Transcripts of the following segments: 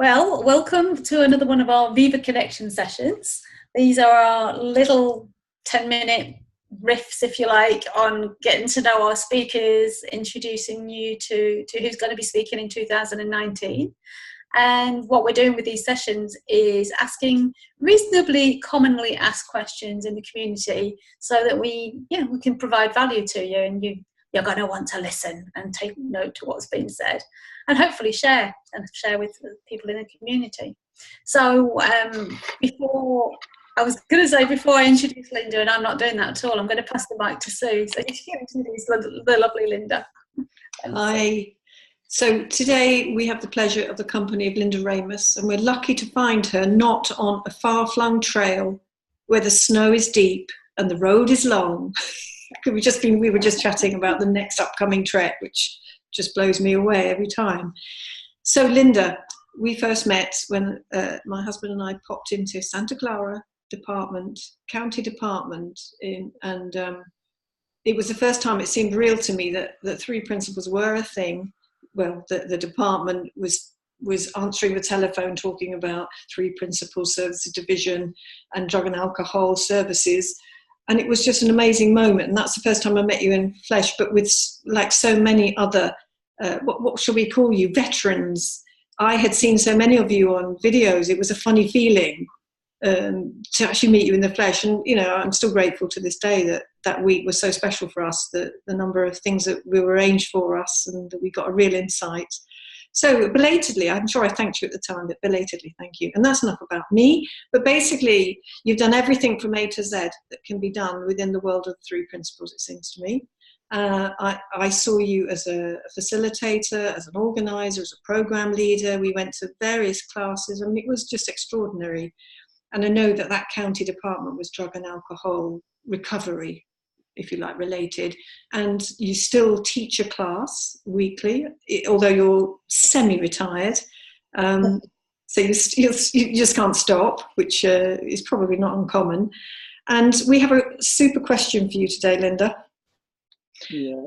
Well, welcome to another one of our Viva Connection sessions. These are our little 10-minute riffs, if you like, on getting to know our speakers, introducing you to who's going to be speaking in 2019. And what we're doing with these sessions is asking reasonably commonly asked questions in the community so that we can provide value to you, and you're going to want to listen and take note to what's being said, and hopefully share with people in the community. So before I introduce Linda, and I'm not doing that at all, I'm going to pass the mic to Sue. So you can introduce the lovely Linda. Hi. So today we have the pleasure of the company of Linda Ramus, and we're lucky to find her not on a far-flung trail where the snow is deep and the road is long. We were just chatting about the next upcoming trek, which just blows me away every time. So Linda, we first met when my husband and I popped into Santa Clara county department, and it was the first time it seemed real to me that three principles were a thing. Well, the department was answering the telephone talking about three principles, services division and drug and alcohol services. And it was just an amazing moment. And that's the first time I met you in flesh, but with like so many other, what shall we call you, veterans. I had seen so many of you on videos. It was a funny feeling to actually meet you in the flesh. And, I'm still grateful to this day that week was so special for us, the number of things that were arranged for us, and that we got a real insight. So belatedly, I'm sure I thanked you at the time, but belatedly, thank you. And that's enough about me. But basically, you've done everything from A to Z that can be done within the world of the three principles, it seems to me. I saw you as a facilitator, as an organizer, as a program leader. We went to various classes, and it was just extraordinary. And I know that county department was drug and alcohol recovery, if you like, related. And you still teach a class weekly, although you're semi-retired. So you just can't stop, which is probably not uncommon. And we have a super question for you today, Linda. Yes.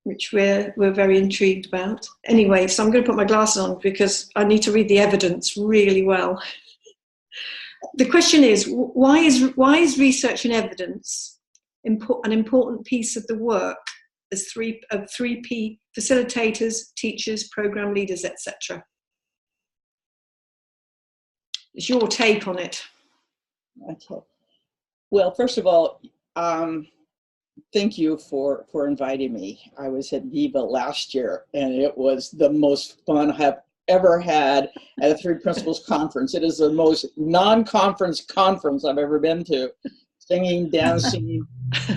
Which we're very intrigued about. Anyway, so I'm going to put my glasses on because I need to read the evidence really well. The question is, why is research and evidence an important piece of the work as 3P facilitators, teachers, program leaders, etc.? It's your take on it. Okay. Well, first of all, thank you for inviting me. I was at Viva last year, and it was the most fun I have ever had at a Three Principles conference. It is the most non-conference conference I've ever been to. Singing, dancing,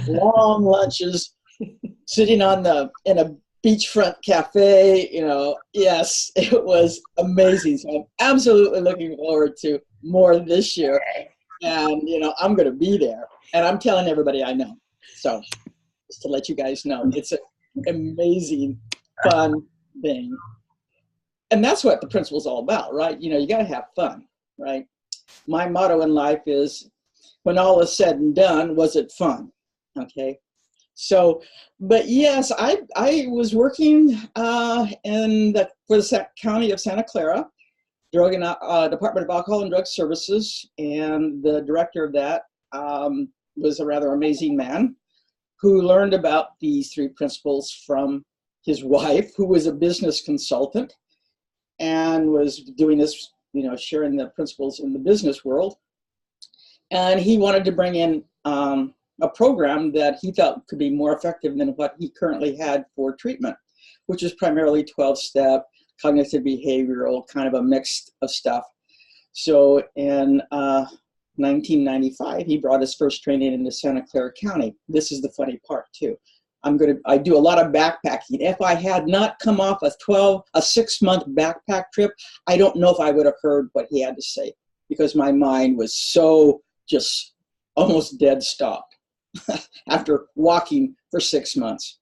long lunches, sitting in a beachfront cafe, yes, it was amazing. So I'm absolutely looking forward to more this year. And, I'm going to be there. And I'm telling everybody I know. So just to let you guys know, it's an amazing, fun thing. And that's what the principle is all about, right? You got to have fun, right? My motto in life is, when all is said and done, was it fun? Okay. So, but yes, I was working for the county of Santa Clara, Department of Alcohol and Drug Services, and the director of that was a rather amazing man who learned about these three principles from his wife, who was a business consultant and was doing this, sharing the principles in the business world. And he wanted to bring in a program that he felt could be more effective than what he currently had for treatment, which is primarily 12-step, cognitive behavioral, kind of a mix of stuff. So in 1995, he brought his first training into Santa Clara County. This is the funny part too. I do a lot of backpacking. If I had not come off a 6-month backpack trip, I don't know if I would have heard what he had to say, because my mind was so just almost dead stopped after walking for 6 months.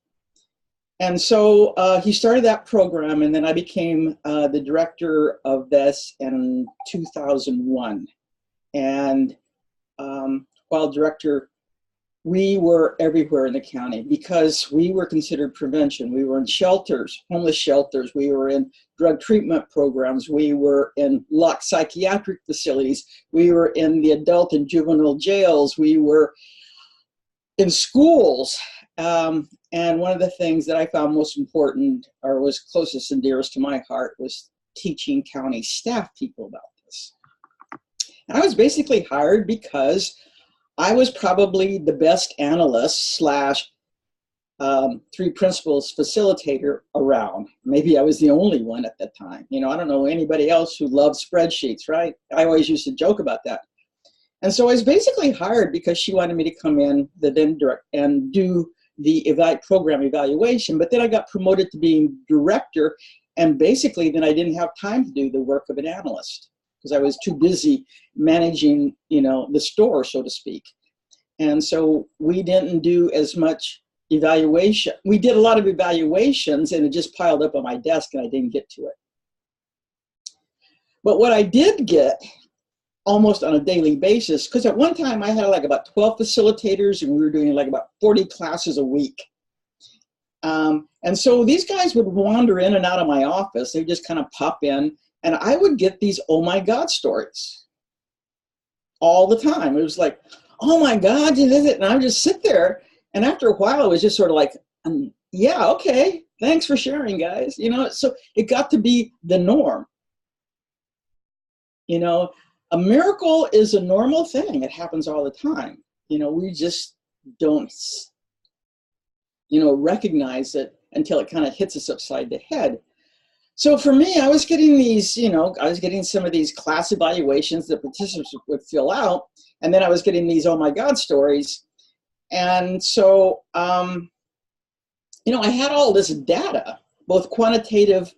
And so he started that program, and then I became the director of this in 2001. And while director, we were everywhere in the county because we were considered prevention. We were in shelters, homeless shelters. We were in drug treatment programs. We were in locked psychiatric facilities. We were in the adult and juvenile jails. We were in schools. And one of the things that I found most important, or was closest and dearest to my heart, was teaching county staff people about this. And I was basically hired because I was probably the best analyst slash three principles facilitator around. Maybe I was the only one at that time. You know, I don't know anybody else who loved spreadsheets, right? I always used to joke about that. And so I was basically hired because she wanted me to come in, the then direct, and do the program evaluation. But then I got promoted to being director, and basically then I didn't have time to do the work of an analyst because I was too busy managing, you know, the store, so to speak. And so we didn't do as much evaluation. We did a lot of evaluations, and it just piled up on my desk, and I didn't get to it. But what I did get almost on a daily basis, because at one time I had like about 12 facilitators, and we were doing like about 40 classes a week. And so these guys would wander in and out of my office. They would just kind of pop in, and I would get these oh my God stories all the time. It was like, oh my God, you did it. And I would just sit there, and after a while it was just sort of like, yeah, okay, thanks for sharing, guys. You know, so it got to be the norm. You know, a miracle is a normal thing. It happens all the time. You know, we just don't, you know, recognize it until it kind of hits us upside the head. So for me, I was getting these, you know, I was getting some of these class evaluations that participants would fill out. And then I was getting these, oh my God, stories. And so, you know, I had all this data, both quantitative,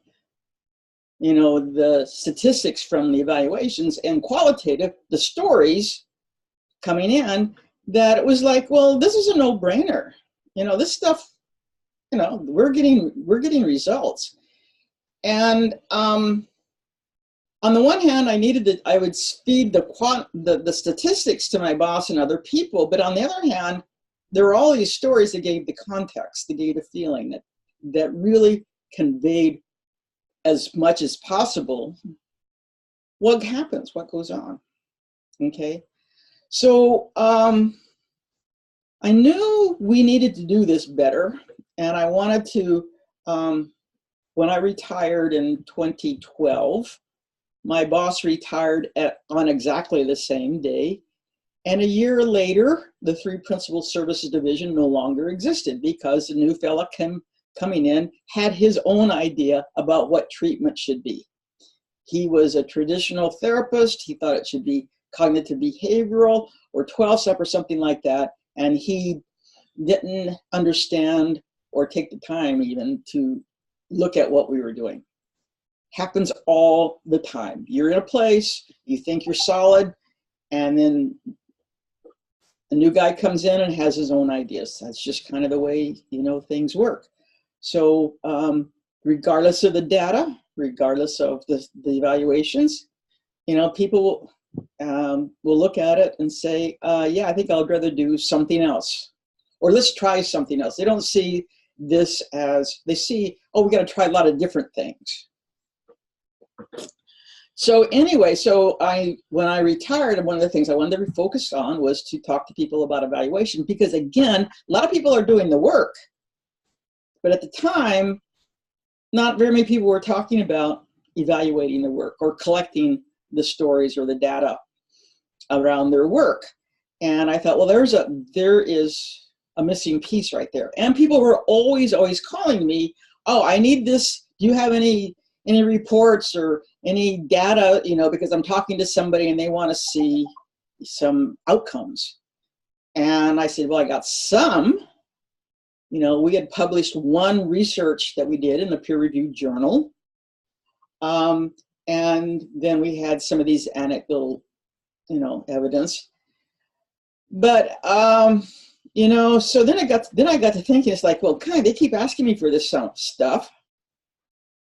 you know, the statistics from the evaluations, and qualitative, the stories coming in, that it was like, well, this is a no-brainer. You know, this stuff, you know, we're getting results. And on the one hand, I would feed the statistics to my boss and other people, but on the other hand, there were all these stories that gave the context, that gave the feeling, that really conveyed as much as possible what happens, what goes on. Okay, so I knew we needed to do this better, and I wanted to. When I retired in 2012, my boss retired on exactly the same day. And a year later, the Three Principal Services Division no longer existed because the new fella coming in had his own idea about what treatment should be. He was a traditional therapist. He thought it should be cognitive behavioral or 12-step or something like that. And he didn't understand or take the time even to look at what we were doing. Happens all the time. You're in a place, you think you're solid, and then a new guy comes in and has his own ideas. That's just kind of the way, you know, things work. So regardless of the data, regardless of the evaluations, you know, people will look at it and say, yeah, I think I'd rather do something else. Or let's try something else. They don't see this as, they see, oh, we got to try a lot of different things. So anyway, so when I retired, one of the things I wanted to be focused on was to talk to people about evaluation, because again, a lot of people are doing the work, but at the time, not very many people were talking about evaluating the work or collecting the stories or the data around their work. And I thought, well, there is a missing piece right there. And people were always calling me, oh, I need this. Do you have any reports or any data, you know, because I'm talking to somebody and they want to see some outcomes. And I said, well, I got some. You know, we had published one research that we did in a peer-reviewed journal. And then we had some of these anecdotal, you know, evidence. But you know, so then I got to thinking, it's like, well, God, they keep asking me for this stuff.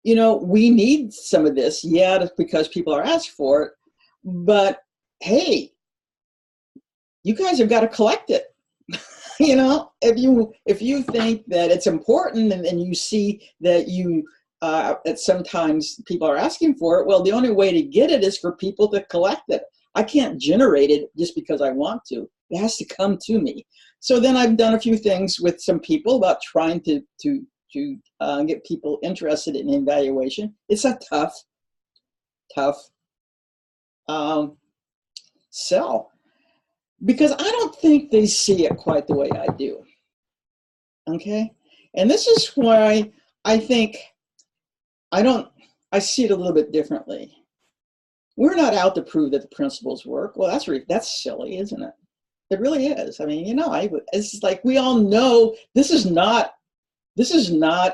You know, we need some of this, yeah, because people are asked for it. But hey, you guys have got to collect it. You know, if you think that it's important and you see that that sometimes people are asking for it, well, the only way to get it is for people to collect it. I can't generate it just because I want to. It has to come to me. So then I've done a few things with some people about trying to get people interested in evaluation. It's a tough sell, because I don't think they see it quite the way I do. Okay? And this is why I think I see it a little bit differently. We're not out to prove that the principles work. Well, that's silly, isn't it? It really is. I mean, you know, it's like we all know this is not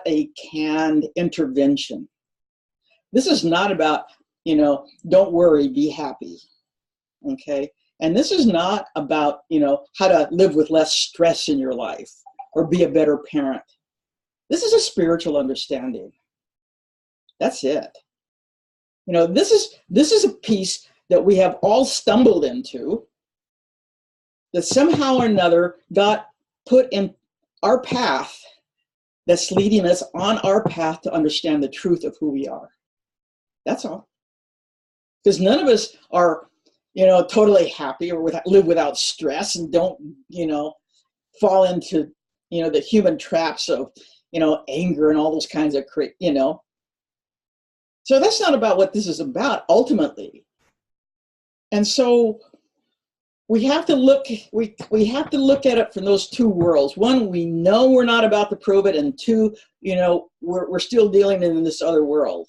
a canned intervention. This is not about, you know, don't worry, be happy. Okay? And this is not about, you know, how to live with less stress in your life or be a better parent. This is a spiritual understanding. That's it. You know, this is a piece that we have all stumbled into, that somehow or another got put in our path, that's leading us on our path to understand the truth of who we are. That's all. Because none of us are, you know, totally happy or live without stress and don't, you know, fall into, you know, the human traps of, you know, anger and all those kinds of, you know. So that's not about what this is about ultimately. And so we have to look, we have to look at it from those two worlds. One, we know we're not about to prove it, and two, you know, we're still dealing in this other world.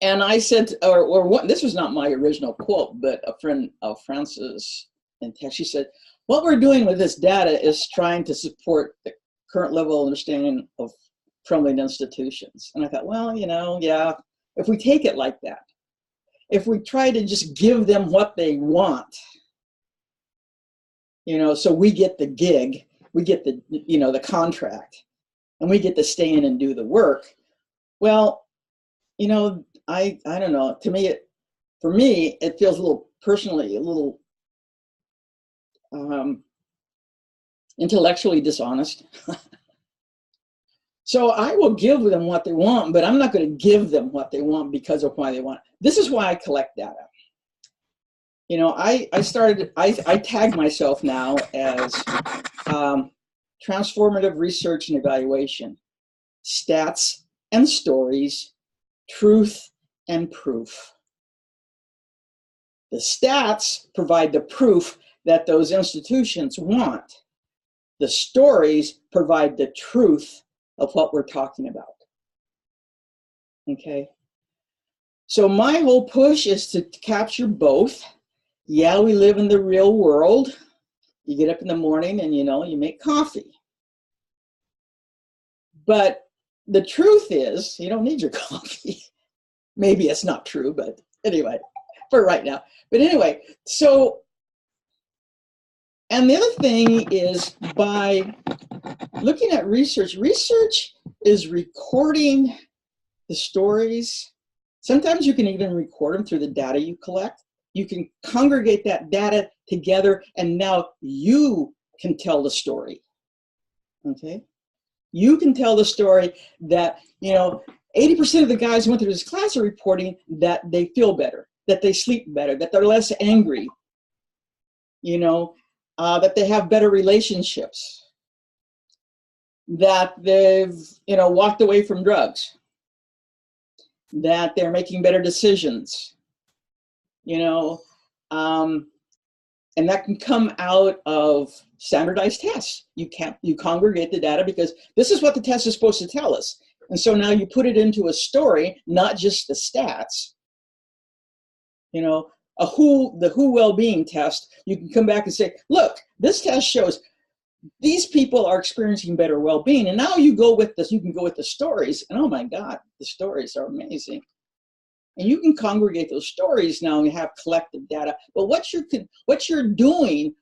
And I said, or what, this was not my original quote, but a friend of Frances in text, she said, what we're doing with this data is trying to support the current level of understanding of crumbling institutions. And I thought, well, you know, yeah, if we take it like that, if we try to just give them what they want, you know, so we get the gig, we get the, you know, the contract, and we get to stay in and do the work. Well, you know, I don't know. To me, for me, it feels a little personally, a little intellectually dishonest. So I will give them what they want, but I'm not going to give them what they want because of why they want it. This is why I collect data. You know, I tag myself now as transformative research and evaluation, stats and stories, truth and proof. The stats provide the proof that those institutions want. The stories provide the truth of what we're talking about. Okay? So my whole push is to capture both. Yeah, we live in the real world. You get up in the morning and, you know, you make coffee. But the truth is, you don't need your coffee. Maybe it's not true, but anyway, for right now. But anyway, so, and the other thing is, by looking at research, research is recording the stories. Sometimes you can even record them through the data you collect. You can congregate that data together, and now you can tell the story. Okay? You can tell the story that, you know, 80% of the guys who went through this class are reporting that they feel better, that they sleep better, that they're less angry, you know, that they have better relationships, that they've, you know, walked away from drugs, that they're making better decisions, you know, and that can come out of standardized tests. You congregate the data because this is what the test is supposed to tell us. And so now you put it into a story, not just the stats. You know, the WHO well-being test, you can come back and say, look, this test shows these people are experiencing better well-being. And now you go with this, you can go with the stories, and oh my God, the stories are amazing. And you can congregate those stories now and you have collective data. But what you're doing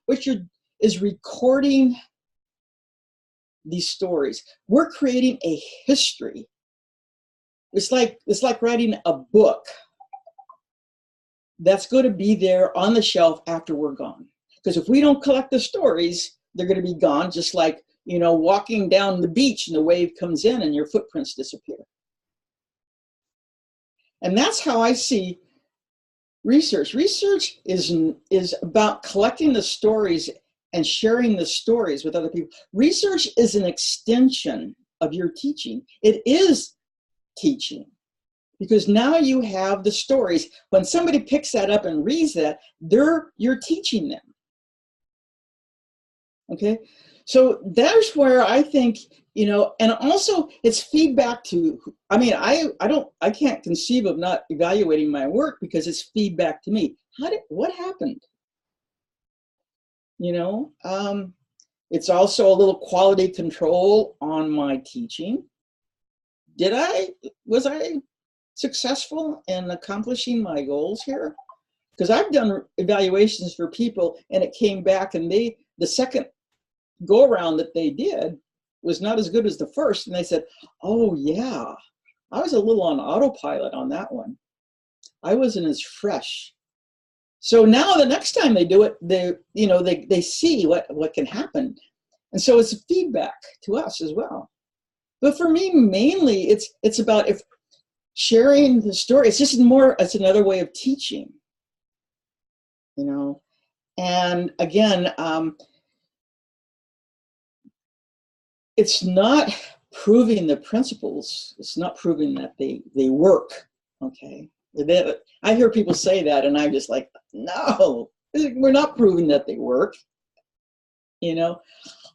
is recording these stories. We're creating a history. It's like writing a book that's going to be there on the shelf after we're gone. Because if we don't collect the stories, they're going to be gone, just like, you know, walking down the beach and the wave comes in and your footprints disappear. And that's how I see research. Research is about collecting the stories and sharing the stories with other people. Research is an extension of your teaching. It is teaching, because now you have the stories. When somebody picks that up and reads that, you're teaching them. Okay, so there's where I think, you know, and also it's feedback to, I mean, I can't conceive of not evaluating my work, because it's feedback to me. What happened? You know, it's also a little quality control on my teaching. Was I successful in accomplishing my goals here? Because I've done evaluations for people and it came back and the second go around that they did was not as good as the first. And they said, oh yeah, I was a little on autopilot on that one. I wasn't as fresh. So now the next time they do it, they see what can happen. And so it's feedback to us as well. But for me, mainly it's about sharing the story. It's another way of teaching, you know. And again, it's not proving the principles. It's not proving that they work, okay? I hear people say that and I'm just like, no, we're not proving that they work, you know?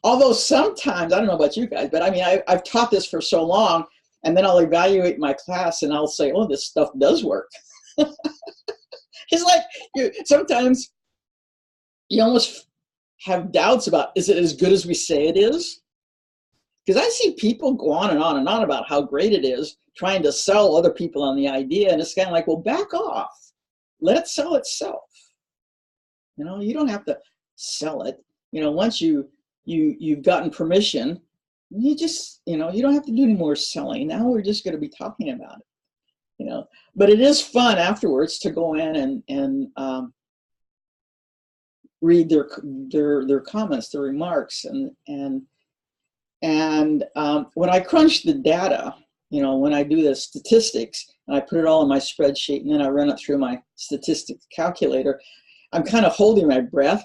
Although sometimes, I don't know about you guys, but I mean, I've taught this for so long, and then I'll evaluate my class and I'll say, oh, this stuff does work. It's like, sometimes you almost have doubts about, is it as good as we say it is? Because I see people go on and on and on about how great it is, trying to sell other people on the idea, and it's kind of like, well, back off. Let it sell itself. You know, you don't have to sell it. You know, once you've gotten permission, you just, you know, you don't have to do any more selling. Now we're just going to be talking about it, you know. But it is fun afterwards to go in and read their comments, their remarks, and when I crunch the data, you know, when I do the statistics and I put it all in my spreadsheet and then I run it through my statistics calculator, I'm kind of holding my breath.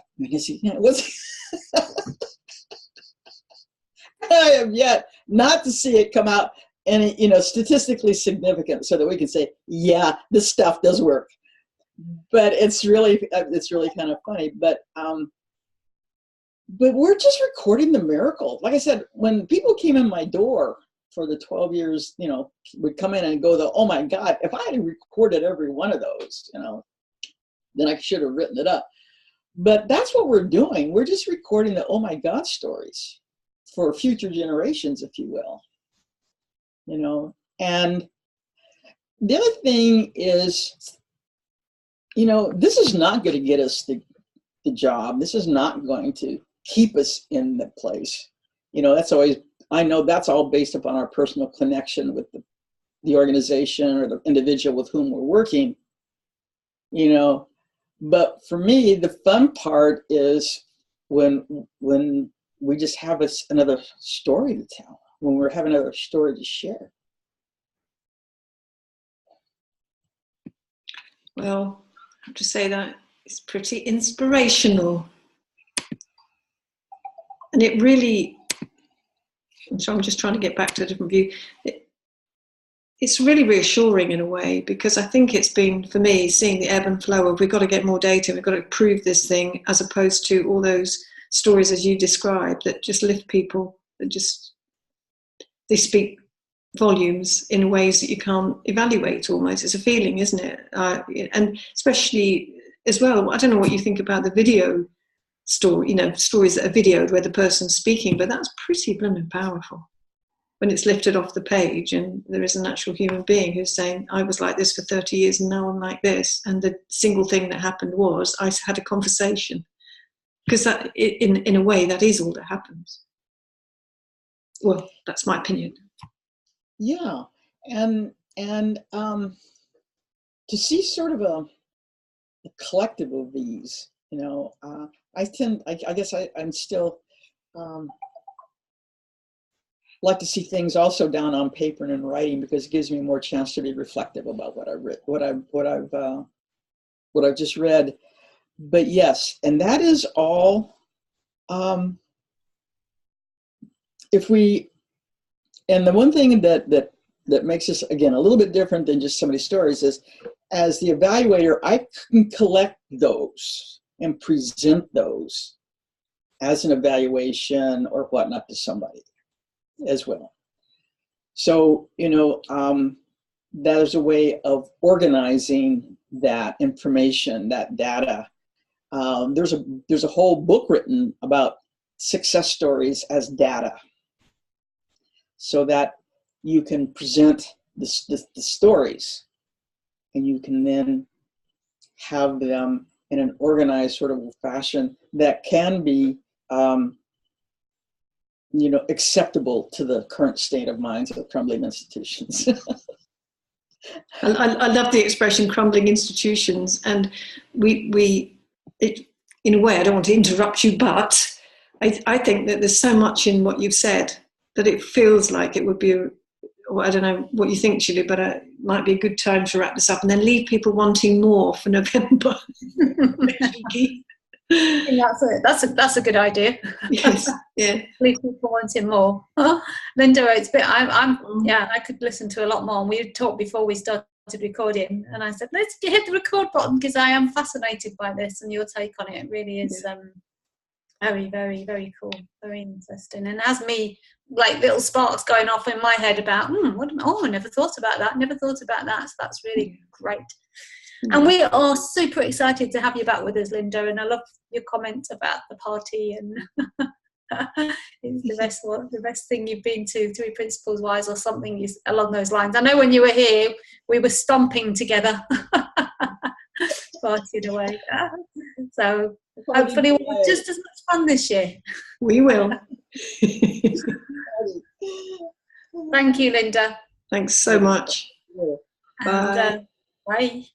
I have yet not to see it come out any, you know, statistically significant so that we can say, yeah, this stuff does work. But it's really kind of funny. But we're just recording the miracle. Like I said, when people came in my door for the 12 years, you know, would come in and go, oh my God, if I had recorded every one of those, you know, then I should have written it up. But that's what we're doing. We're just recording the oh my God stories for future generations, if you will. You know, and the other thing is, you know, this is not going to get us the job. This is not going to keep us in the place. You know, I know that's all based upon our personal connection with the organization or the individual with whom we're working, you know. But for me, the fun part is when we just have another story to tell, when we're having another story to share. Well, I have to say that it's pretty inspirational. And it really, so I'm just trying to get back to a different view. It's really reassuring in a way, because I think it's been, for me, seeing the ebb and flow of we've got to get more data, we've got to prove this thing, as opposed to all those stories as you described that just lift people, that just, they speak volumes in ways that you can't evaluate almost. It's a feeling, isn't it? And especially as well, I don't know what you think about the video story, you know, stories that are videoed where the person's speaking, but that's pretty blooming powerful when it's lifted off the page and there is an actual human being who's saying, I was like this for 30 years and now I'm like this. And the single thing that happened was I had a conversation. Because that, in a way, that is all that happens. Well, that's my opinion. Yeah, and to see sort of a collective of these, I guess I'm still like to see things also down on paper and in writing, because it gives me more chance to be reflective about what I've just read. But yes, and that is all. And the one thing that makes us, again, a little bit different than just somebody's stories is, as the evaluator, I can collect those and present those as an evaluation or whatnot to somebody as well. So, that is a way of organizing that information, that data. There's a whole book written about success stories as data, so that you can present the stories, and you can then have them in an organized sort of fashion that can be acceptable to the current state of minds of crumbling institutions. I love the expression crumbling institutions, and in a way, I don't want to interrupt you, but I think that there's so much in what you've said that it feels like it would be, I don't know what you think, Julie, but it might be a good time to wrap this up and then leave people wanting more for November. That's a good idea. Yes, yeah. Leave people wanting more. Linda, I could listen to a lot more. And we talked before we started recording, and I said, let's hit the record button, because I am fascinated by this, and your take on it really is very, very, very cool, very interesting, and has me like little sparks going off in my head about, I never thought about that. So that's really great. And we are super excited to have you back with us, Linda, and I love your comment about the party, and it's the best thing you've been to, 3 Principles Wise, or something along those lines. I know when you were here, we were stomping together, partying away. So hopefully we'll have just as much fun this year. We will. Thank you, Linda. Thanks so much. Bye. Bye.